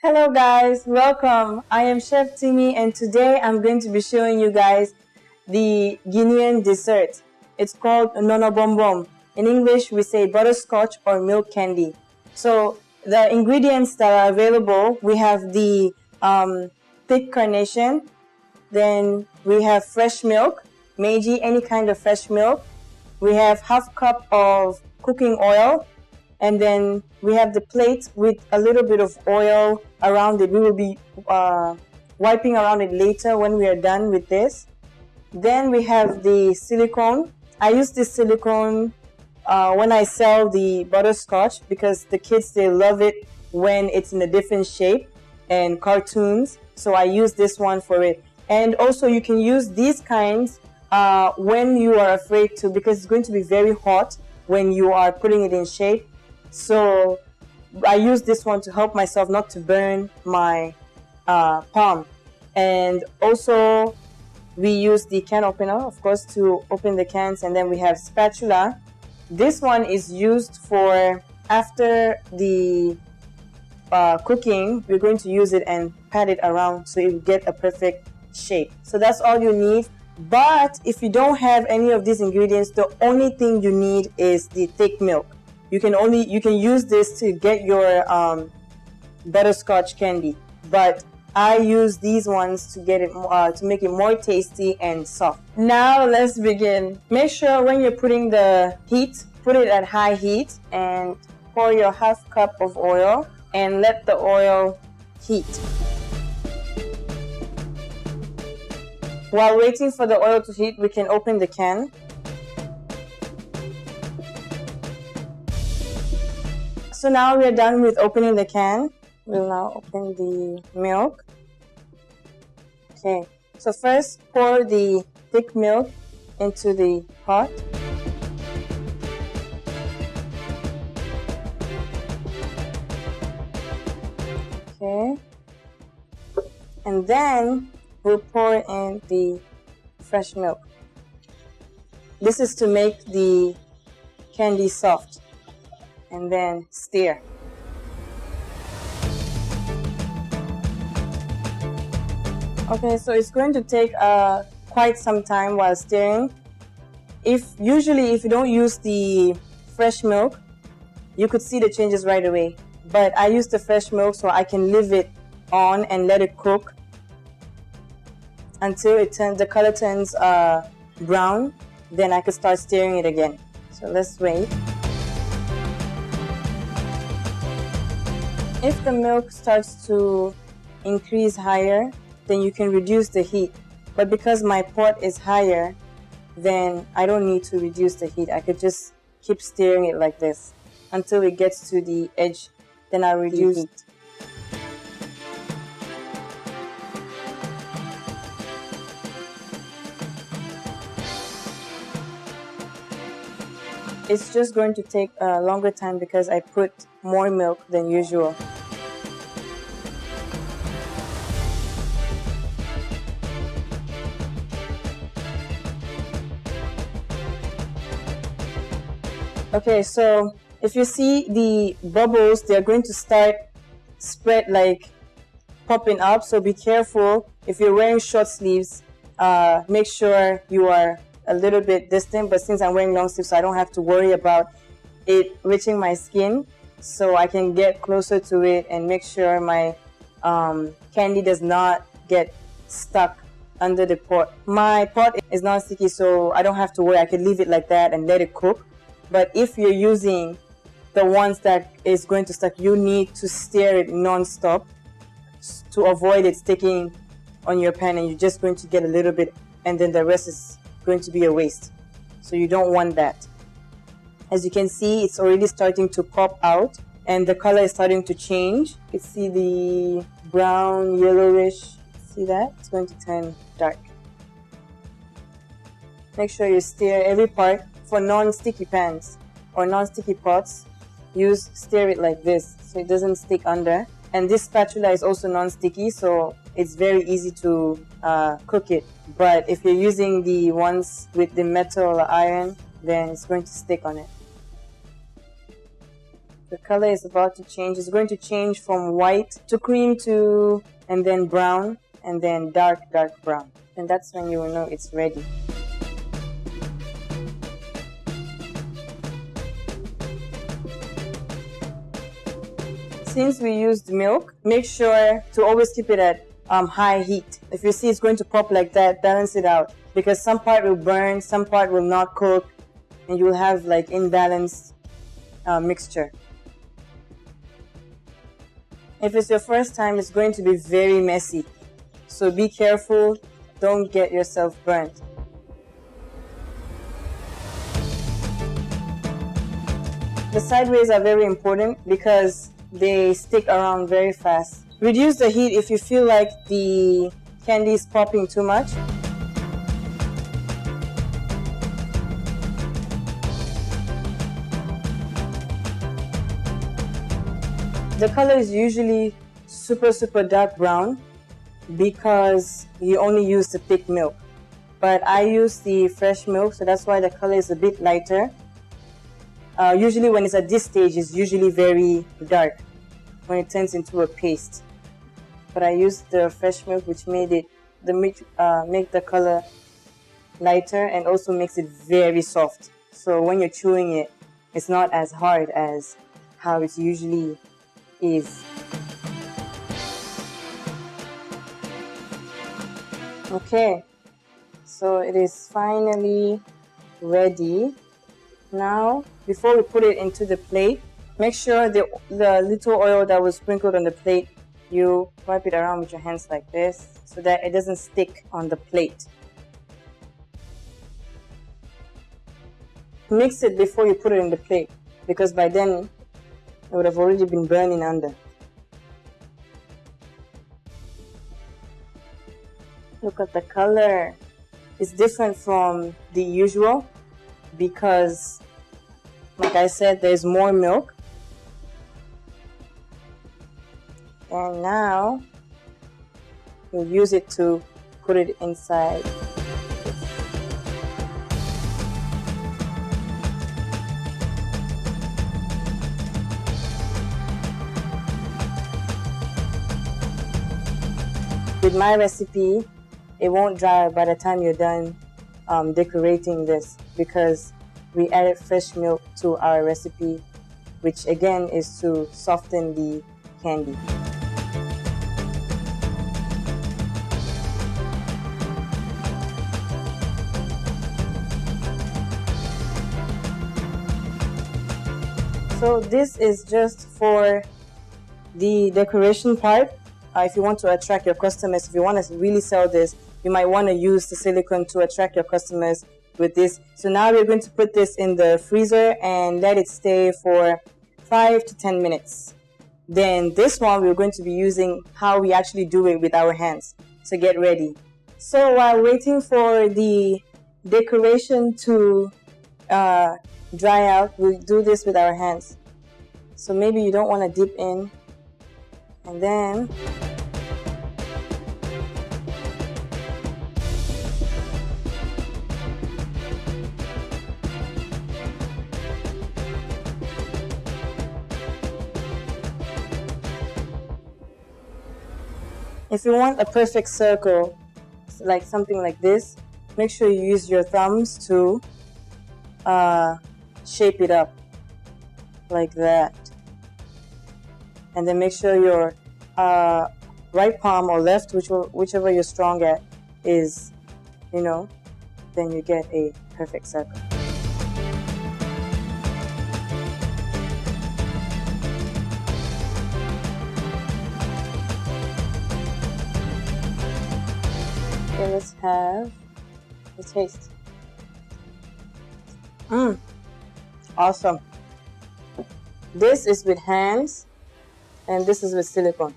Hello guys, welcome. I am Chef Timi and today I'm going to be showing you guys the Guinean dessert. It's called Nonon Bonbon. In English we say butterscotch or milk candy. So the ingredients that are available, we have the thick carnation, then we have fresh milk, Meiji, any kind of fresh milk. We have half cup of cooking oil, and then we have the plate with a little bit of oil around it. We will be wiping around it later when we are done with this. Then we have the silicone. I use this silicone when I sell the butterscotch because the kids, they love it when it's in a different shape and cartoons. So I use this one for it. And also you can use these kinds when you are afraid to, because it's going to be very hot when you are putting it in shape. So I use this one to help myself not to burn my palm. And also we use the can opener, of course, to open the cans. And then we have spatula. This one is used for after the cooking. We're going to use it and pat it around so it will get a perfect shape. So that's all you need. But if you don't have any of these ingredients, the only thing you need is the thick milk. You can use this to get your butterscotch candy, but I use these ones to get it to make it more tasty and soft. Now let's begin. Make sure when you're putting the heat, put it at high heat and pour your half cup of oil and let the oil heat. While waiting for the oil to heat, we can open the can. So now we are done with opening the can. We'll now open the milk. Okay, so first pour the thick milk into the pot. Okay, and then we'll pour in the fresh milk. This is to make the candy soft. And then stir. Okay, so it's going to take quite some time while stirring. Usually if you don't use the fresh milk, you could see the changes right away. But I use the fresh milk so I can leave it on and let it cook until the color turns brown. Then I could start stirring it again. So let's wait. If the milk starts to increase higher, then you can reduce the heat. But because my pot is higher, then I don't need to reduce the heat. I could just keep stirring it like this until it gets to the edge. Then I'll reduce it. It's just going to take a longer time because I put more milk than usual. Okay, so if you see the bubbles, they're going to start spread, like popping up. So be careful. If you're wearing short sleeves, make sure you are a little bit distant. But since I'm wearing long sleeves, so I don't have to worry about it reaching my skin. So I can get closer to it and make sure my candy does not get stuck under the pot. My pot is non-sticky, so I don't have to worry. I can leave it like that and let it cook. But if you're using the ones that is going to stuck, you need to stir it non-stop to avoid it sticking on your pan, and you're just going to get a little bit and then the rest is going to be a waste. So you don't want that. As you can see, it's already starting to pop out and the color is starting to change. You can see the brown, yellowish. See that? It's going to turn dark. Make sure you stir every part. For non-sticky pans or non-sticky pots, stir it like this so it doesn't stick under. And this spatula is also non-sticky, so it's very easy to cook it. But if you're using the ones with the metal or iron, then it's going to stick on it. The color is about to change. It's going to change from white to cream to, and then brown, and then dark brown. And that's when you will know it's ready. Since we used milk, make sure to always keep it at high heat. If you see it's going to pop like that, balance it out, because some part will burn, some part will not cook, and you will have like imbalanced mixture. If it's your first time, it's going to be very messy. So be careful, don't get yourself burnt. The sideways are very important because they stick around very fast. Reduce the heat if you feel like the candy is popping too much. The color is usually super dark brown because you only use the thick milk. But I use the fresh milk, so that's why the color is a bit lighter. Usually when it's at this stage, it's usually very dark when it turns into a paste. But I used the fresh milk, which made it make the color lighter and also makes it very soft. So when you're chewing it, it's not as hard as how it usually is. Okay, so it is finally ready. Now, before we put it into the plate, make sure the little oil that was sprinkled on the plate, you wipe it around with your hands like this so that it doesn't stick on the plate. Mix it before you put it in the plate, because by then it would have already been burning under. Look at the color. It's different from the usual because, like I said, there's more milk. And now we'll use it to put it inside. With my recipe, it won't dry by the time you're done decorating this, because we added fresh milk to our recipe, which again is to soften the candy. So this is just for the decoration part. If you want to attract your customers, if you want to really sell this, you might want to use the silicone to attract your customers with this. So now we're going to put this in the freezer and let it stay for 5 to 10 minutes. Then this one we're going to be using how we actually do it with our hands. So get ready. So while waiting for the decoration to dry out, we'll do this with our hands. So maybe you don't want to dip in, and then if you want a perfect circle, like something like this, make sure you use your thumbs to shape it up like that. And then make sure your right palm or left, whichever you're strong at, is, then you get a perfect circle. Okay, let's have the taste. Awesome. This is with hands, and this is with silicone.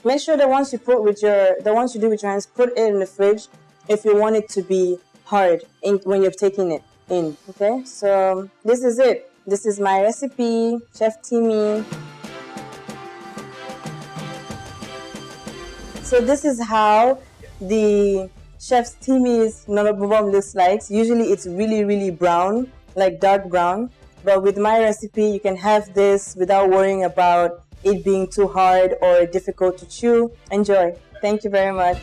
Make sure the ones you do with your hands, put it in the fridge if you want it to be hard when you're taking it in. Okay, so this is it. This is my recipe, Chef Timi. So this is how the Chef Timi's Nonon Bonbon looks like. Usually it's really brown, like dark brown. but with my recipe, you can have this without worrying about it being too hard or difficult to chew. Enjoy. Thank you very much.